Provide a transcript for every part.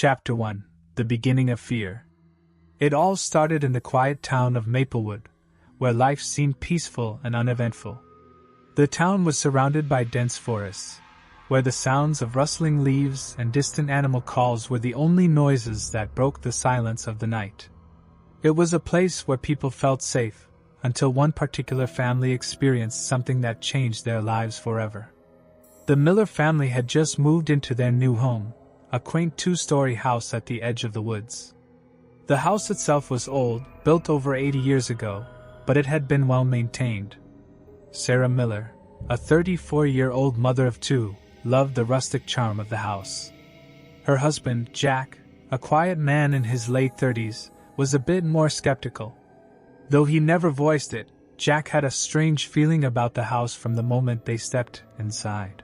Chapter 1: The Beginning of Fear. It all started in the quiet town of Maplewood, where life seemed peaceful and uneventful. The town was surrounded by dense forests, where the sounds of rustling leaves and distant animal calls were the only noises that broke the silence of the night. It was a place where people felt safe, until one particular family experienced something that changed their lives forever. The Miller family had just moved into their new home, a quaint two-story house at the edge of the woods. The house itself was old, built over 80 years ago, but it had been well maintained. Sarah Miller, a 34-year-old mother of two, loved the rustic charm of the house. Her husband, Jack, a quiet man in his late 30s, was a bit more skeptical. Though he never voiced it, Jack had a strange feeling about the house from the moment they stepped inside.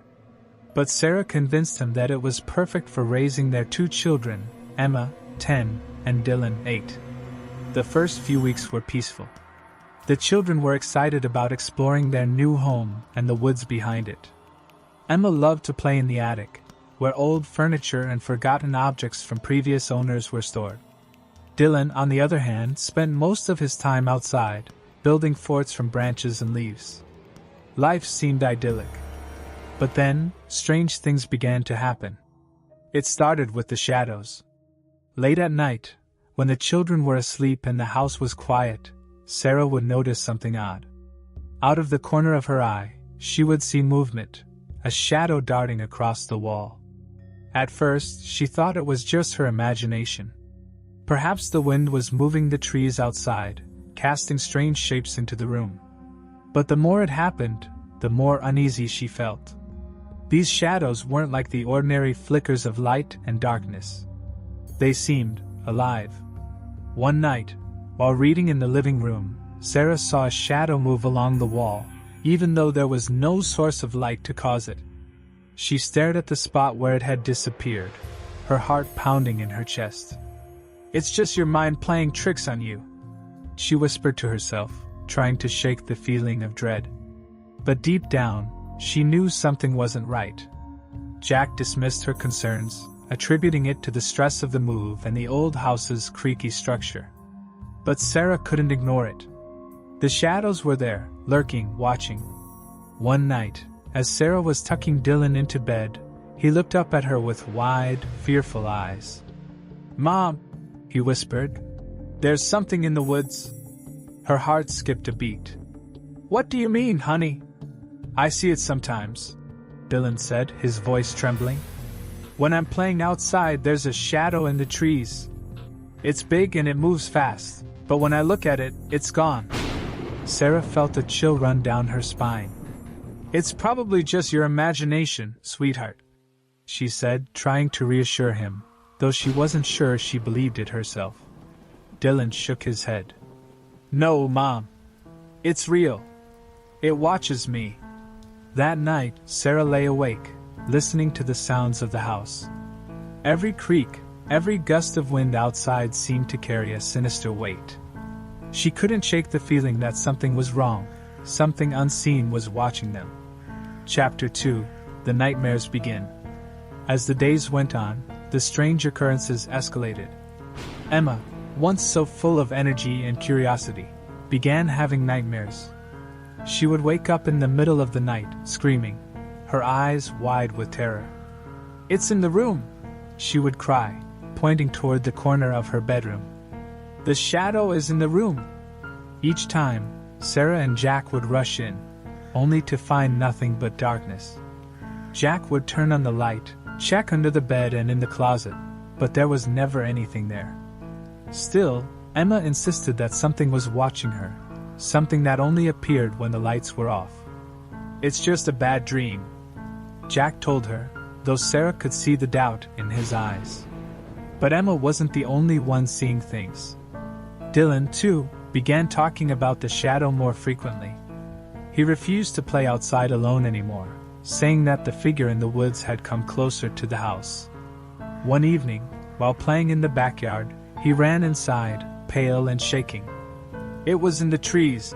But Sarah convinced him that it was perfect for raising their two children, Emma, 10, and Dylan, 8. The first few weeks were peaceful. The children were excited about exploring their new home and the woods behind it. Emma loved to play in the attic, where old furniture and forgotten objects from previous owners were stored. Dylan, on the other hand, spent most of his time outside, building forts from branches and leaves. Life seemed idyllic. But then, strange things began to happen. It started with the shadows. Late at night, when the children were asleep and the house was quiet, Sarah would notice something odd. Out of the corner of her eye, she would see movement, a shadow darting across the wall. At first, she thought it was just her imagination. Perhaps the wind was moving the trees outside, casting strange shapes into the room. But the more it happened, the more uneasy she felt. These shadows weren't like the ordinary flickers of light and darkness. They seemed alive. One night, while reading in the living room, Sarah saw a shadow move along the wall, even though there was no source of light to cause it. She stared at the spot where it had disappeared, her heart pounding in her chest. "It's just your mind playing tricks on you," she whispered to herself, trying to shake the feeling of dread. But deep down, she knew something wasn't right. Jack dismissed her concerns, attributing it to the stress of the move and the old house's creaky structure. But Sarah couldn't ignore it. The shadows were there, lurking, watching. One night, as Sarah was tucking Dylan into bed, he looked up at her with wide, fearful eyes. "Mom," he whispered, "there's something in the woods." Her heart skipped a beat. "What do you mean, honey?" "I see it sometimes," Dylan said, his voice trembling. "When I'm playing outside, there's a shadow in the trees. It's big and it moves fast. But when I look at it, it's gone." Sarah felt a chill run down her spine. "It's probably just your imagination, sweetheart," she said, trying to reassure him, though she wasn't sure she believed it herself. Dylan shook his head. "No, Mom. It's real. It watches me." That night, Sarah lay awake, listening to the sounds of the house. Every creak, every gust of wind outside seemed to carry a sinister weight. She couldn't shake the feeling that something was wrong, something unseen was watching them. Chapter 2: The Nightmares Begin. As the days went on, the strange occurrences escalated. Emma, once so full of energy and curiosity, began having nightmares. She would wake up in the middle of the night, screaming, her eyes wide with terror. "It's in the room!" she would cry, pointing toward the corner of her bedroom. "The shadow is in the room!" Each time, Sarah and Jack would rush in, only to find nothing but darkness. Jack would turn on the light, check under the bed and in the closet, but there was never anything there. Still, Emma insisted that something was watching her, something that only appeared when the lights were off. "It's just a bad dream," Jack told her, though Sarah could see the doubt in his eyes. But Emma wasn't the only one seeing things. Dylan, too, began talking about the shadow more frequently. He refused to play outside alone anymore, saying that the figure in the woods had come closer to the house. One evening, while playing in the backyard, he ran inside, pale and shaking. "It was in the trees,"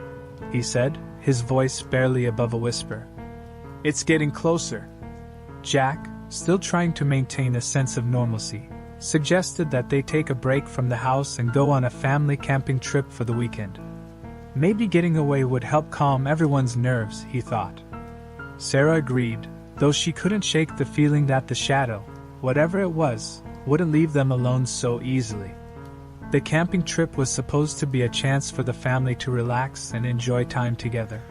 he said, his voice barely above a whisper. "It's getting closer." Jack, still trying to maintain a sense of normalcy, suggested that they take a break from the house and go on a family camping trip for the weekend. Maybe getting away would help calm everyone's nerves, he thought. Sarah agreed, though she couldn't shake the feeling that the shadow, whatever it was, wouldn't leave them alone so easily. The camping trip was supposed to be a chance for the family to relax and enjoy time together.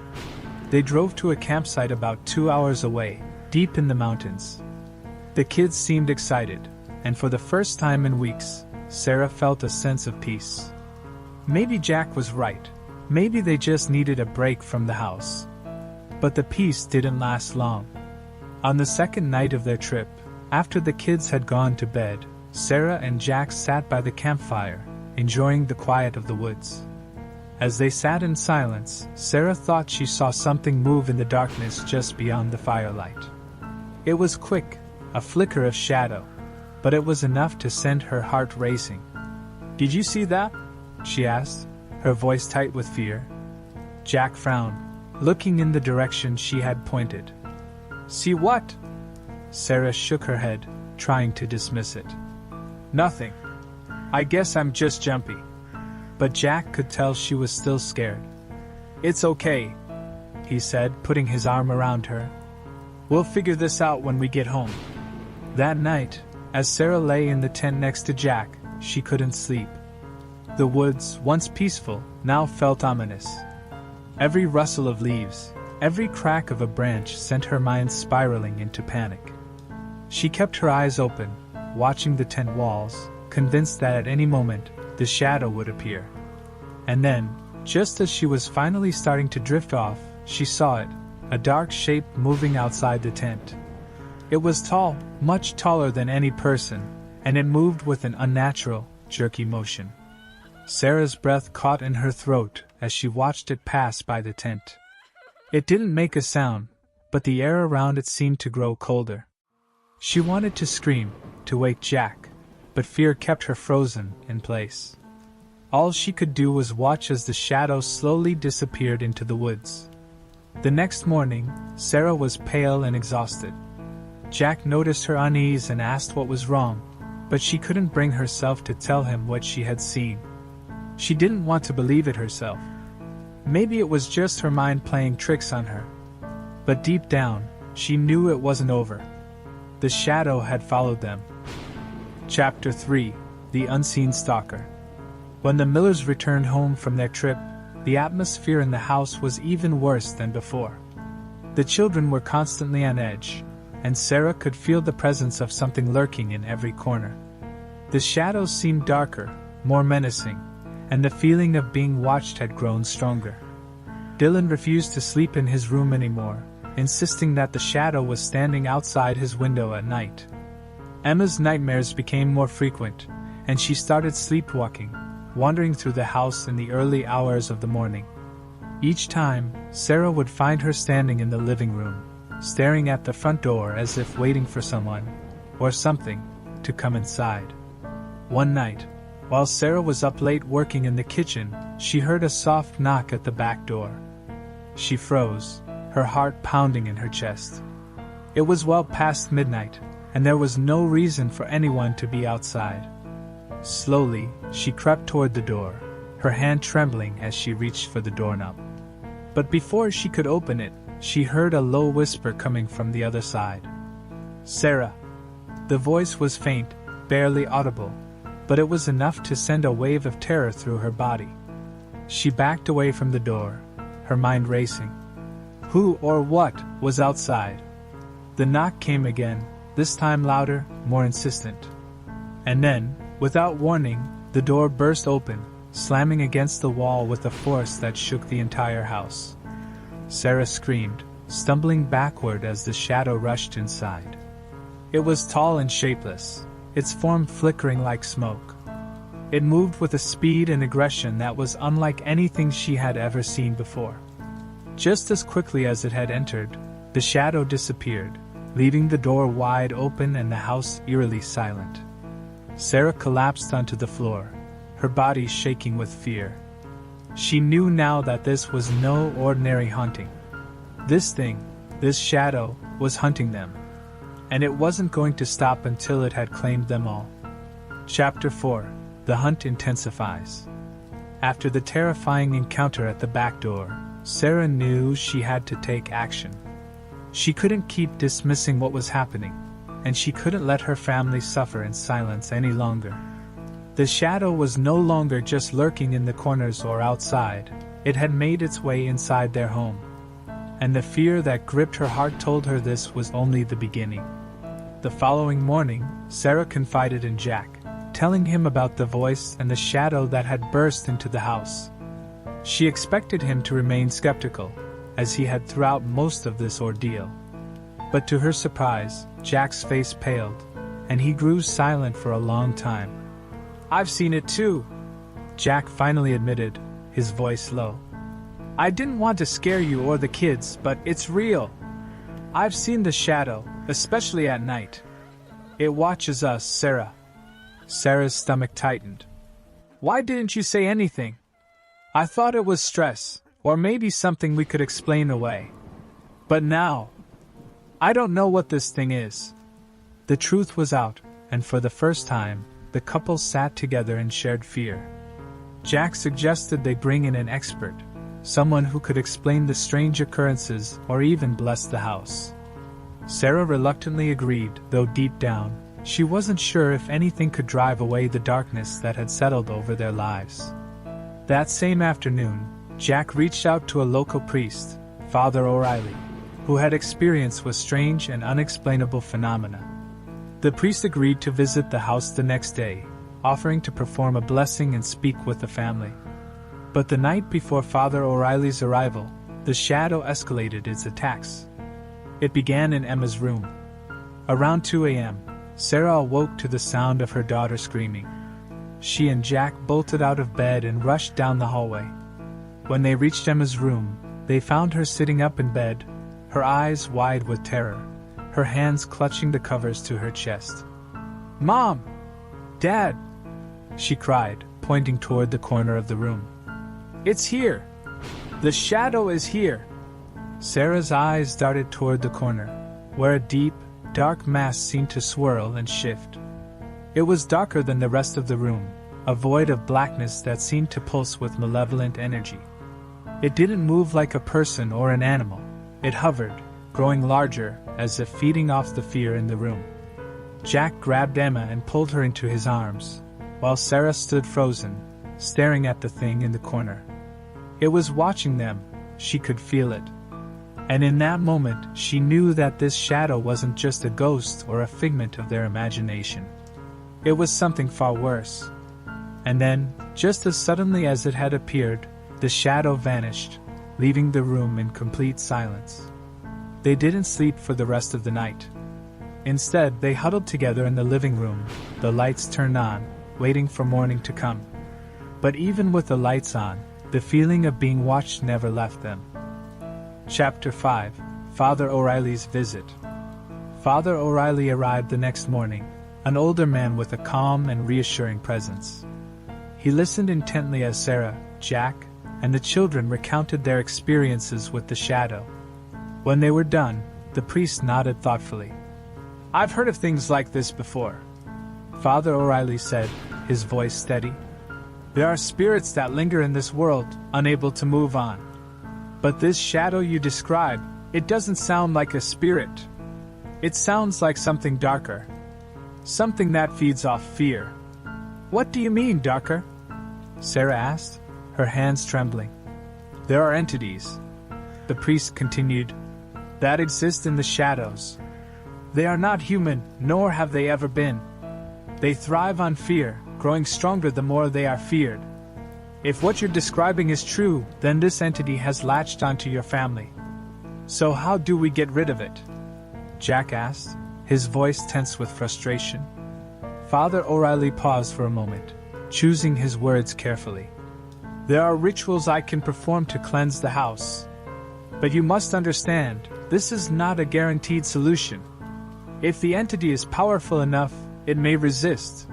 They drove to a campsite about 2 hours away, deep in the mountains. The kids seemed excited, and for the first time in weeks, Sarah felt a sense of peace. Maybe Jack was right. Maybe they just needed a break from the house. But the peace didn't last long. On the second night of their trip, after the kids had gone to bed, Sarah and Jack sat by the campfire, enjoying the quiet of the woods. As they sat in silence, Sarah thought she saw something move in the darkness just beyond the firelight. It was quick, a flicker of shadow, but it was enough to send her heart racing. "Did you see that?" she asked, her voice tight with fear. Jack frowned, looking in the direction she had pointed. "See what?" Sarah shook her head, trying to dismiss it. "Nothing. I guess I'm just jumpy." But Jack could tell she was still scared. "It's okay," he said, putting his arm around her. "We'll figure this out when we get home." That night, as Sarah lay in the tent next to Jack, she couldn't sleep. The woods, once peaceful, now felt ominous. Every rustle of leaves, every crack of a branch sent her mind spiraling into panic. She kept her eyes open, watching the tent walls, convinced that at any moment, the shadow would appear. And then, just as she was finally starting to drift off, she saw it, a dark shape moving outside the tent. It was tall, much taller than any person, and it moved with an unnatural, jerky motion. Sarah's breath caught in her throat as she watched it pass by the tent. It didn't make a sound, but the air around it seemed to grow colder. She wanted to scream, to wake Jack, but fear kept her frozen in place. All she could do was watch as the shadow slowly disappeared into the woods. The next morning, Sarah was pale and exhausted. Jack noticed her unease and asked what was wrong, but she couldn't bring herself to tell him what she had seen. She didn't want to believe it herself. Maybe it was just her mind playing tricks on her. But deep down, she knew it wasn't over. The shadow had followed them. Chapter 3: The Unseen Stalker. When the Millers returned home from their trip, the atmosphere in the house was even worse than before. The children were constantly on edge, and Sarah could feel the presence of something lurking in every corner. The shadows seemed darker, more menacing, and the feeling of being watched had grown stronger. Dylan refused to sleep in his room anymore, insisting that the shadow was standing outside his window at night. Emma's nightmares became more frequent, and she started sleepwalking, wandering through the house in the early hours of the morning. Each time, Sarah would find her standing in the living room, staring at the front door as if waiting for someone, or something, to come inside. One night, while Sarah was up late working in the kitchen, she heard a soft knock at the back door. She froze, her heart pounding in her chest. It was well past midnight, and there was no reason for anyone to be outside. Slowly, she crept toward the door, her hand trembling as she reached for the doorknob. But before she could open it, she heard a low whisper coming from the other side. "Sarah." The voice was faint, barely audible, but it was enough to send a wave of terror through her body. She backed away from the door, her mind racing. Who or what was outside? The knock came again, this time louder, more insistent. And then, without warning, the door burst open, slamming against the wall with a force that shook the entire house. Sarah screamed, stumbling backward as the shadow rushed inside. It was tall and shapeless, its form flickering like smoke. It moved with a speed and aggression that was unlike anything she had ever seen before. Just as quickly as it had entered, the shadow disappeared, leaving the door wide open and the house eerily silent. Sarah collapsed onto the floor, her body shaking with fear. She knew now that this was no ordinary haunting. This thing, this shadow, was hunting them. And it wasn't going to stop until it had claimed them all. Chapter 4. The hunt intensifies. After the terrifying encounter at the back door, Sarah knew she had to take action. She couldn't keep dismissing what was happening, and she couldn't let her family suffer in silence any longer. The shadow was no longer just lurking in the corners or outside, it had made its way inside their home. And the fear that gripped her heart told her this was only the beginning. The following morning, Sarah confided in Jack, telling him about the voice and the shadow that had burst into the house. She expected him to remain skeptical, as he had throughout most of this ordeal. But to her surprise, Jack's face paled, and he grew silent for a long time. "I've seen it too," Jack finally admitted, his voice low. "I didn't want to scare you or the kids, but it's real. I've seen the shadow, especially at night. It watches us, Sarah." Sarah's stomach tightened. "Why didn't you say anything? I thought it was stress, or maybe something we could explain away. But now, I don't know what this thing is." The truth was out, and for the first time, the couple sat together in shared fear. Jack suggested they bring in an expert, someone who could explain the strange occurrences or even bless the house. Sarah reluctantly agreed, though deep down, she wasn't sure if anything could drive away the darkness that had settled over their lives. That same afternoon, Jack reached out to a local priest, Father O'Reilly, who had experience with strange and unexplainable phenomena. The priest agreed to visit the house the next day, offering to perform a blessing and speak with the family. But the night before Father O'Reilly's arrival, the shadow escalated its attacks. It began in Emma's room. Around 2 a.m., Sarah awoke to the sound of her daughter screaming. She and Jack bolted out of bed and rushed down the hallway. When they reached Emma's room, they found her sitting up in bed, her eyes wide with terror, her hands clutching the covers to her chest. "Mom! Dad!" she cried, pointing toward the corner of the room. "It's here! The shadow is here!" Sarah's eyes darted toward the corner, where a deep, dark mass seemed to swirl and shift. It was darker than the rest of the room, a void of blackness that seemed to pulse with malevolent energy. It didn't move like a person or an animal. It hovered, growing larger, as if feeding off the fear in the room. Jack grabbed Emma and pulled her into his arms, while Sarah stood frozen, staring at the thing in the corner. It was watching them, she could feel it. And in that moment, she knew that this shadow wasn't just a ghost or a figment of their imagination. It was something far worse. And then, just as suddenly as it had appeared, the shadow vanished, leaving the room in complete silence. They didn't sleep for the rest of the night. Instead, they huddled together in the living room, the lights turned on, waiting for morning to come. But even with the lights on, the feeling of being watched never left them. Chapter 5. Father O'Reilly's Visit. Father O'Reilly arrived the next morning, an older man with a calm and reassuring presence. He listened intently as Sarah, Jack, and the children recounted their experiences with the shadow. When they were done, the priest nodded thoughtfully. "I've heard of things like this before," Father O'Reilly said, his voice steady. "There are spirits that linger in this world, unable to move on. But this shadow you describe, it doesn't sound like a spirit. It sounds like something darker. Something that feeds off fear." "What do you mean, darker?" Sarah asked, her hands trembling. "There are entities," the priest continued, "that exist in the shadows. They are not human, nor have they ever been. They thrive on fear, growing stronger the more they are feared. If what you're describing is true, then this entity has latched onto your family. So how do we get rid of it?" Jack asked, his voice tense with frustration. Father O'Reilly paused for a moment, choosing his words carefully. "There are rituals I can perform to cleanse the house. But you must understand, this is not a guaranteed solution. If the entity is powerful enough, it may resist.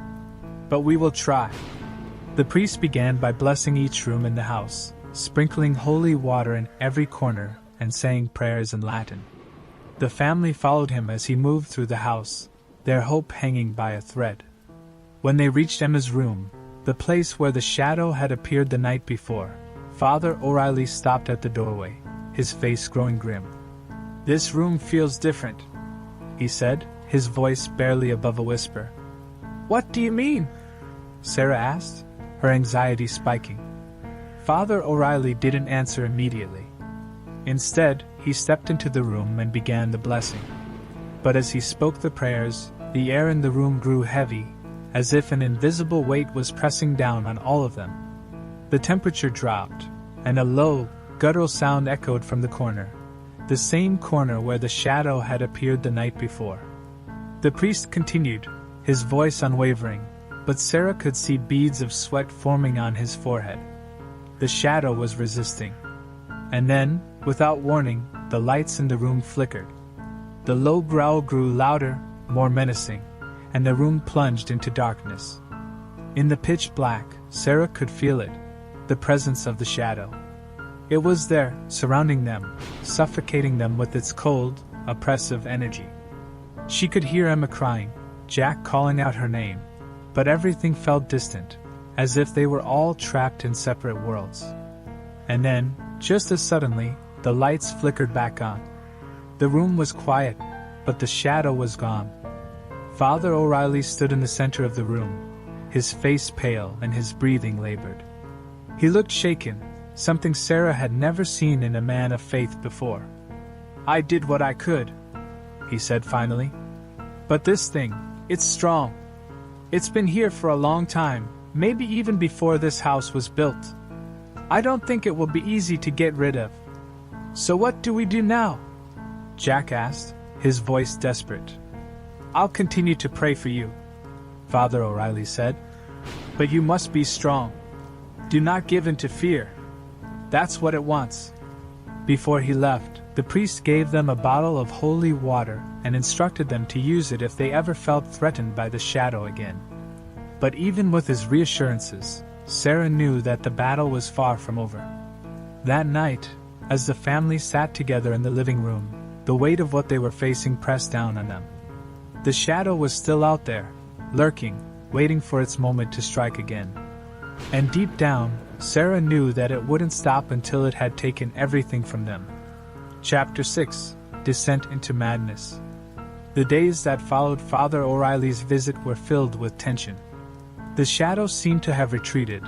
But we will try." The priest began by blessing each room in the house, sprinkling holy water in every corner and saying prayers in Latin. The family followed him as he moved through the house, their hope hanging by a thread. When they reached Emma's room, the place where the shadow had appeared the night before, Father O'Reilly stopped at the doorway, his face growing grim. "This room feels different," he said, his voice barely above a whisper. "What do you mean?" Sarah asked, her anxiety spiking. Father O'Reilly didn't answer immediately. Instead, he stepped into the room and began the blessing. But as he spoke the prayers, the air in the room grew heavy, as if an invisible weight was pressing down on all of them. The temperature dropped, and a low, guttural sound echoed from the corner, the same corner where the shadow had appeared the night before. The priest continued, his voice unwavering, but Sarah could see beads of sweat forming on his forehead. The shadow was resisting. And then, without warning, the lights in the room flickered. The low growl grew louder, more menacing, and the room plunged into darkness. In the pitch black, Sarah could feel it, the presence of the shadow. It was there, surrounding them, suffocating them with its cold, oppressive energy. She could hear Emma crying, Jack calling out her name, but everything felt distant, as if they were all trapped in separate worlds. And then, just as suddenly, the lights flickered back on. The room was quiet, but the shadow was gone. Father O'Reilly stood in the center of the room, his face pale and his breathing labored. He looked shaken, something Sarah had never seen in a man of faith before. "I did what I could," he said finally. "But this thing, it's strong. It's been here for a long time, maybe even before this house was built. I don't think it will be easy to get rid of. So what do we do now?" Jack asked, his voice desperate. "I'll continue to pray for you," Father O'Reilly said. "But you must be strong. Do not give in to fear. That's what it wants." Before he left, the priest gave them a bottle of holy water and instructed them to use it if they ever felt threatened by the shadow again. But even with his reassurances, Sarah knew that the battle was far from over. That night, as the family sat together in the living room, the weight of what they were facing pressed down on them. The shadow was still out there, lurking, waiting for its moment to strike again. And deep down, Sarah knew that it wouldn't stop until it had taken everything from them. Chapter 6: Descent into Madness. The days that followed Father O'Reilly's visit were filled with tension. The shadow seemed to have retreated,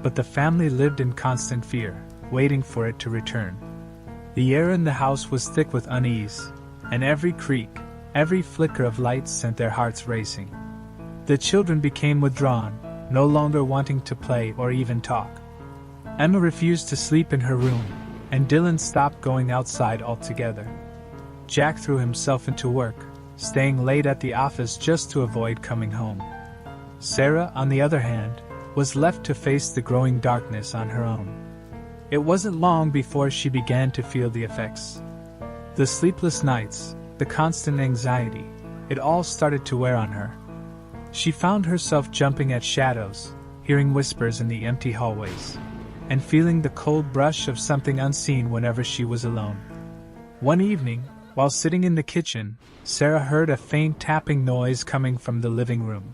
but the family lived in constant fear, waiting for it to return. The air in the house was thick with unease, and every creak, every flicker of light sent their hearts racing. The children became withdrawn, no longer wanting to play or even talk. Emma refused to sleep in her room, and Dylan stopped going outside altogether. Jack threw himself into work, staying late at the office just to avoid coming home. Sarah, on the other hand, was left to face the growing darkness on her own. It wasn't long before she began to feel the effects. The sleepless nights, the constant anxiety, it all started to wear on her. She found herself jumping at shadows, hearing whispers in the empty hallways, and feeling the cold brush of something unseen whenever she was alone. One evening, while sitting in the kitchen, Sarah heard a faint tapping noise coming from the living room.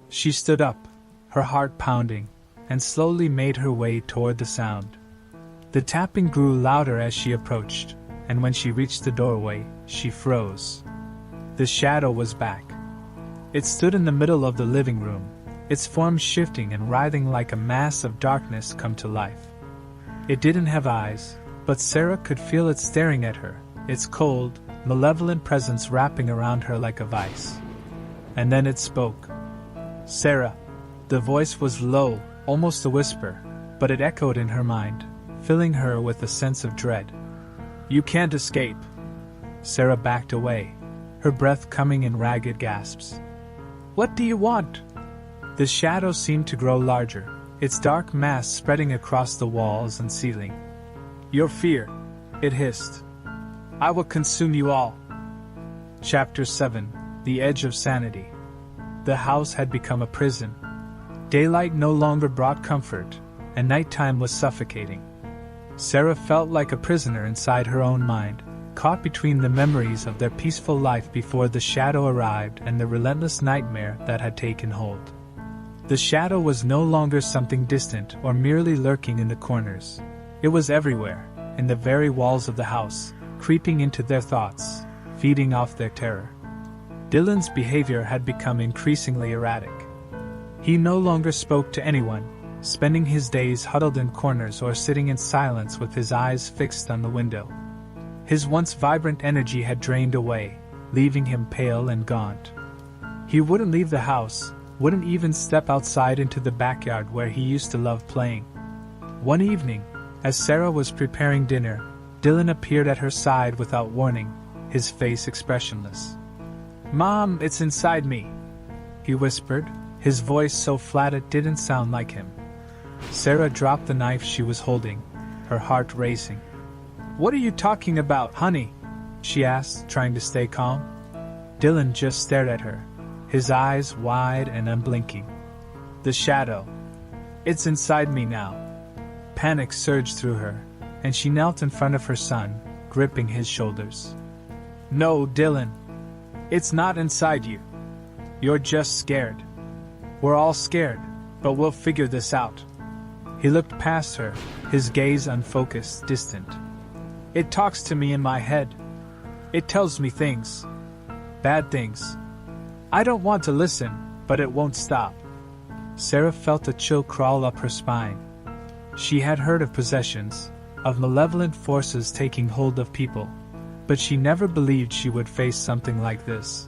She stood up, her heart pounding, and slowly made her way toward the sound. The tapping grew louder as she approached, and when she reached the doorway, she froze. The shadow was back. It stood in the middle of the living room, its form shifting and writhing like a mass of darkness come to life. It didn't have eyes, but Sarah could feel it staring at her, its cold, malevolent presence wrapping around her like a vice. And then it spoke. "Sarah." The voice was low, almost a whisper, but it echoed in her mind, filling her with a sense of dread. "You can't escape." Sarah backed away, her breath coming in ragged gasps. "What do you want?" The shadow seemed to grow larger, its dark mass spreading across the walls and ceiling. "Your fear," it hissed. "I will consume you all." Chapter 7: The Edge of Sanity. The house had become a prison. Daylight no longer brought comfort, and nighttime was suffocating. Sarah felt like a prisoner inside her own mind, caught between the memories of their peaceful life before the shadow arrived and the relentless nightmare that had taken hold. The shadow was no longer something distant or merely lurking in the corners. It was everywhere, in the very walls of the house, creeping into their thoughts, feeding off their terror. Dylan's behavior had become increasingly erratic. He no longer spoke to anyone, spending his days huddled in corners or sitting in silence with his eyes fixed on the window. His once vibrant energy had drained away, leaving him pale and gaunt. He wouldn't leave the house, wouldn't even step outside into the backyard where he used to love playing. One evening, as Sarah was preparing dinner, Dylan appeared at her side without warning, his face expressionless. "Mom, it's inside me," he whispered, his voice so flat it didn't sound like him. Sarah dropped the knife she was holding, her heart racing. "What are you talking about, honey?" she asked, trying to stay calm. Dylan just stared at her, his eyes wide and unblinking. "The shadow. It's inside me now." Panic surged through her, and she knelt in front of her son, gripping his shoulders. "No, Dylan. It's not inside you. You're just scared. We're all scared, but we'll figure this out." He looked past her, his gaze unfocused, distant. "It talks to me in my head. It tells me things. Bad things. I don't want to listen, but it won't stop." Sarah felt a chill crawl up her spine. She had heard of possessions, of malevolent forces taking hold of people, but she never believed she would face something like this.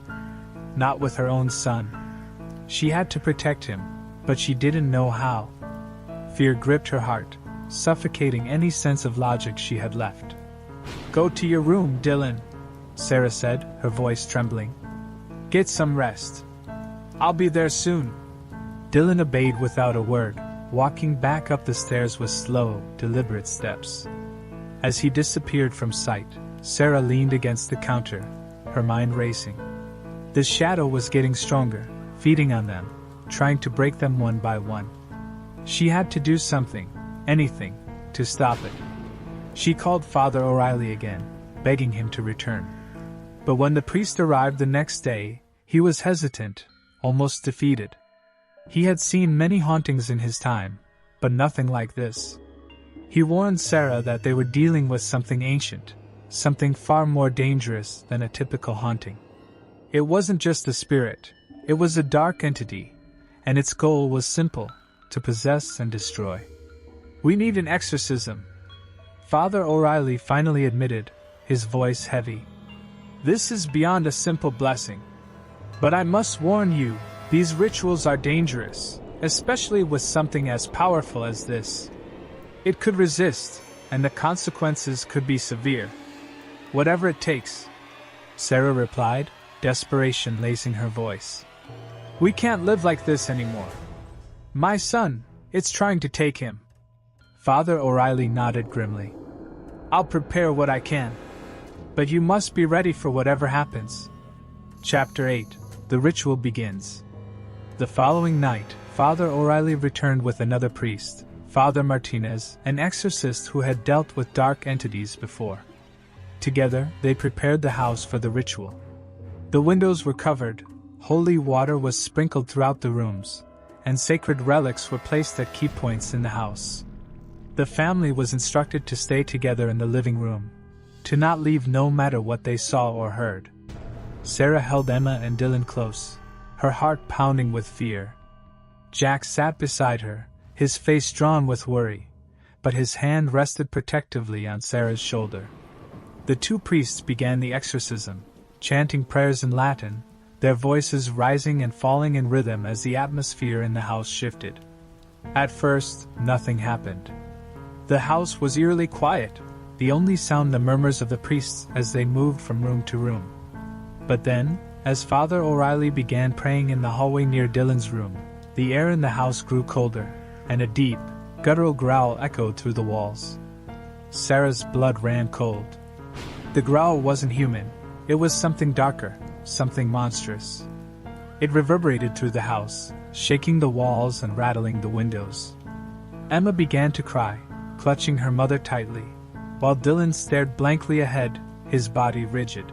Not with her own son. She had to protect him, but she didn't know how. Fear gripped her heart, suffocating any sense of logic she had left. "Go to your room, Dylan," Sarah said, her voice trembling. "Get some rest. I'll be there soon." Dylan obeyed without a word, walking back up the stairs with slow, deliberate steps. As he disappeared from sight, Sarah leaned against the counter, her mind racing. The shadow was getting stronger, feeding on them, trying to break them one by one. She had to do something, anything, to stop it. She called Father O'Reilly again, begging him to return. But when the priest arrived the next day, he was hesitant, almost defeated. He had seen many hauntings in his time, but nothing like this. He warned Sarah that they were dealing with something ancient, something far more dangerous than a typical haunting. It wasn't just a spirit, it was a dark entity, and its goal was simple: to possess and destroy. "We need an exorcism," Father O'Reilly finally admitted, his voice heavy. "This is beyond a simple blessing. But I must warn you, these rituals are dangerous, especially with something as powerful as this. It could resist, and the consequences could be severe. Whatever it takes," Sarah replied, desperation lacing her voice. "We can't live like this anymore. My son, it's trying to take him." Father O'Reilly nodded grimly. "I'll prepare what I can. But you must be ready for whatever happens." Chapter 8. The ritual begins. The following night, Father O'Reilly returned with another priest, Father Martinez, an exorcist who had dealt with dark entities before. Together, they prepared the house for the ritual. The windows were covered, holy water was sprinkled throughout the rooms, and sacred relics were placed at key points in the house. The family was instructed to stay together in the living room, to not leave no matter what they saw or heard. Sarah held Emma and Dylan close, her heart pounding with fear. Jack sat beside her, his face drawn with worry, but his hand rested protectively on Sarah's shoulder. The two priests began the exorcism, chanting prayers in Latin, their voices rising and falling in rhythm as the atmosphere in the house shifted. At first, nothing happened. The house was eerily quiet, the only sound the murmurs of the priests as they moved from room to room. But then, as Father O'Reilly began praying in the hallway near Dylan's room, the air in the house grew colder, and a deep, guttural growl echoed through the walls. Sarah's blood ran cold. The growl wasn't human, it was something darker, something monstrous. It reverberated through the house, shaking the walls and rattling the windows. Emma began to cry, clutching her mother tightly, while Dylan stared blankly ahead, his body rigid.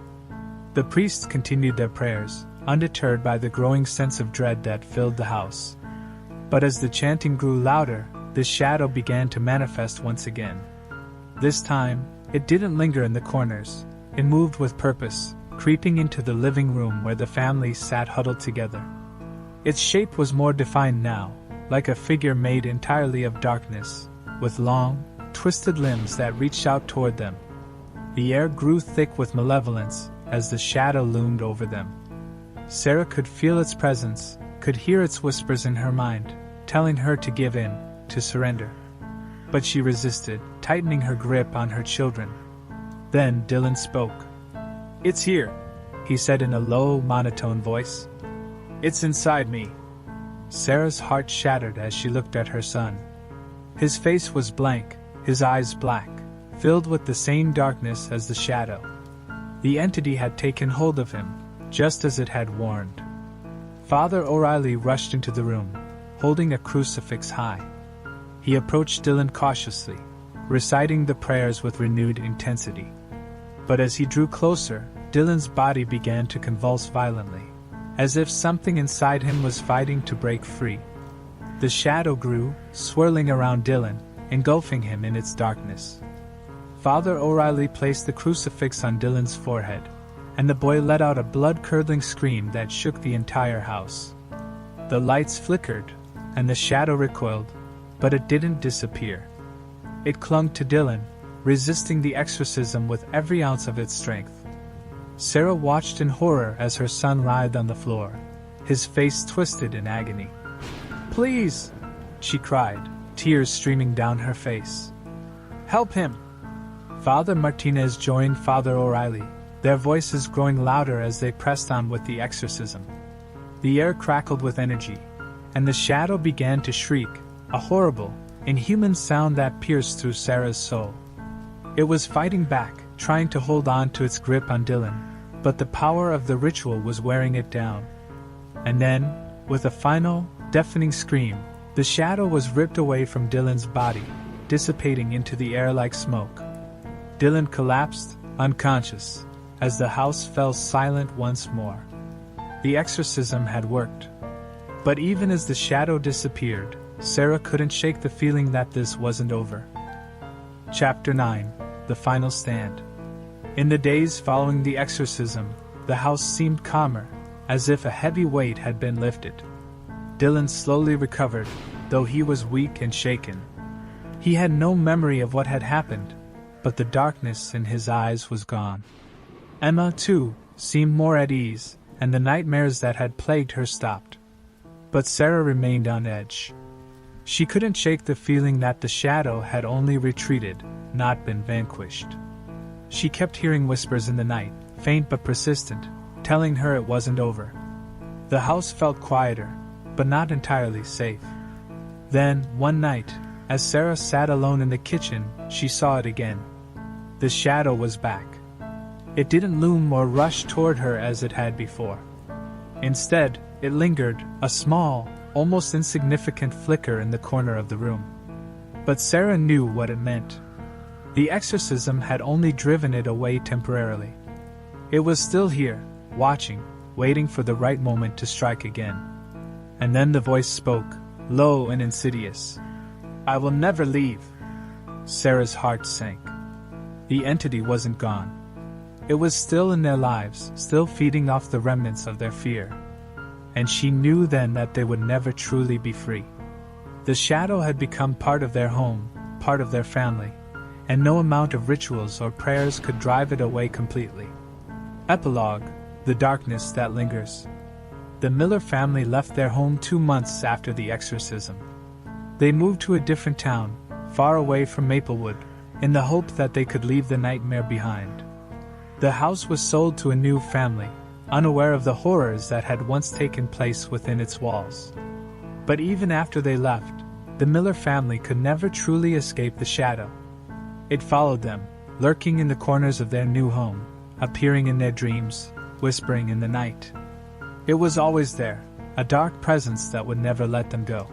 The priests continued their prayers, undeterred by the growing sense of dread that filled the house. But as the chanting grew louder, the shadow began to manifest once again. This time, it didn't linger in the corners. It moved with purpose, creeping into the living room where the family sat huddled together. Its shape was more defined now, like a figure made entirely of darkness, with long, twisted limbs that reached out toward them. The air grew thick with malevolence as the shadow loomed over them. Sarah could feel its presence, could hear its whispers in her mind, telling her to give in, to surrender. But she resisted, tightening her grip on her children. Then Dylan spoke. "It's here," he said in a low, monotone voice. "It's inside me." Sarah's heart shattered as she looked at her son. His face was blank, his eyes black, filled with the same darkness as the shadow. The entity had taken hold of him, just as it had warned. Father O'Reilly rushed into the room, holding a crucifix high. He approached Dylan cautiously, reciting the prayers with renewed intensity. But as he drew closer, Dylan's body began to convulse violently, as if something inside him was fighting to break free. The shadow grew, swirling around Dylan, engulfing him in its darkness. Father O'Reilly placed the crucifix on Dylan's forehead, and the boy let out a blood-curdling scream that shook the entire house. The lights flickered, and the shadow recoiled, but it didn't disappear. It clung to Dylan, resisting the exorcism with every ounce of its strength. Sarah watched in horror as her son writhed on the floor, his face twisted in agony. "Please!" she cried, tears streaming down her face. "Help him!" Father Martinez joined Father O'Reilly, their voices growing louder as they pressed on with the exorcism. The air crackled with energy, and the shadow began to shriek, a horrible, inhuman sound that pierced through Sarah's soul. It was fighting back, trying to hold on to its grip on Dylan, but the power of the ritual was wearing it down. And then, with a final, deafening scream, the shadow was ripped away from Dylan's body, dissipating into the air like smoke. Dylan collapsed, unconscious, as the house fell silent once more. The exorcism had worked. But even as the shadow disappeared, Sarah couldn't shake the feeling that this wasn't over. Chapter 9: The Final Stand. In the days following the exorcism, the house seemed calmer, as if a heavy weight had been lifted. Dylan slowly recovered, though he was weak and shaken. He had no memory of what had happened, but the darkness in his eyes was gone. Emma, too, seemed more at ease, and the nightmares that had plagued her stopped. But Sarah remained on edge. She couldn't shake the feeling that the shadow had only retreated, not been vanquished. She kept hearing whispers in the night, faint but persistent, telling her it wasn't over. The house felt quieter, but not entirely safe. Then, one night, as Sarah sat alone in the kitchen, she saw it again. The shadow was back. It didn't loom or rush toward her as it had before. Instead, it lingered, a small, almost insignificant flicker in the corner of the room. But Sarah knew what it meant. The exorcism had only driven it away temporarily. It was still here, watching, waiting for the right moment to strike again. And then the voice spoke, low and insidious. "I will never leave." Sarah's heart sank. The entity wasn't gone. It was still in their lives, still feeding off the remnants of their fear. And she knew then that they would never truly be free. The shadow had become part of their home, part of their family, and no amount of rituals or prayers could drive it away completely. Epilogue: The darkness that lingers. The Miller family left their home 2 months after the exorcism. They moved to a different town, far away from Maplewood, in the hope that they could leave the nightmare behind. The house was sold to a new family, unaware of the horrors that had once taken place within its walls. But even after they left, the Miller family could never truly escape the shadow. It followed them, lurking in the corners of their new home, appearing in their dreams, whispering in the night. It was always there, a dark presence that would never let them go.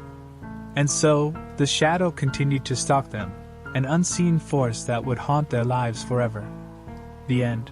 And so, the shadow continued to stalk them, an unseen force that would haunt their lives forever. The end.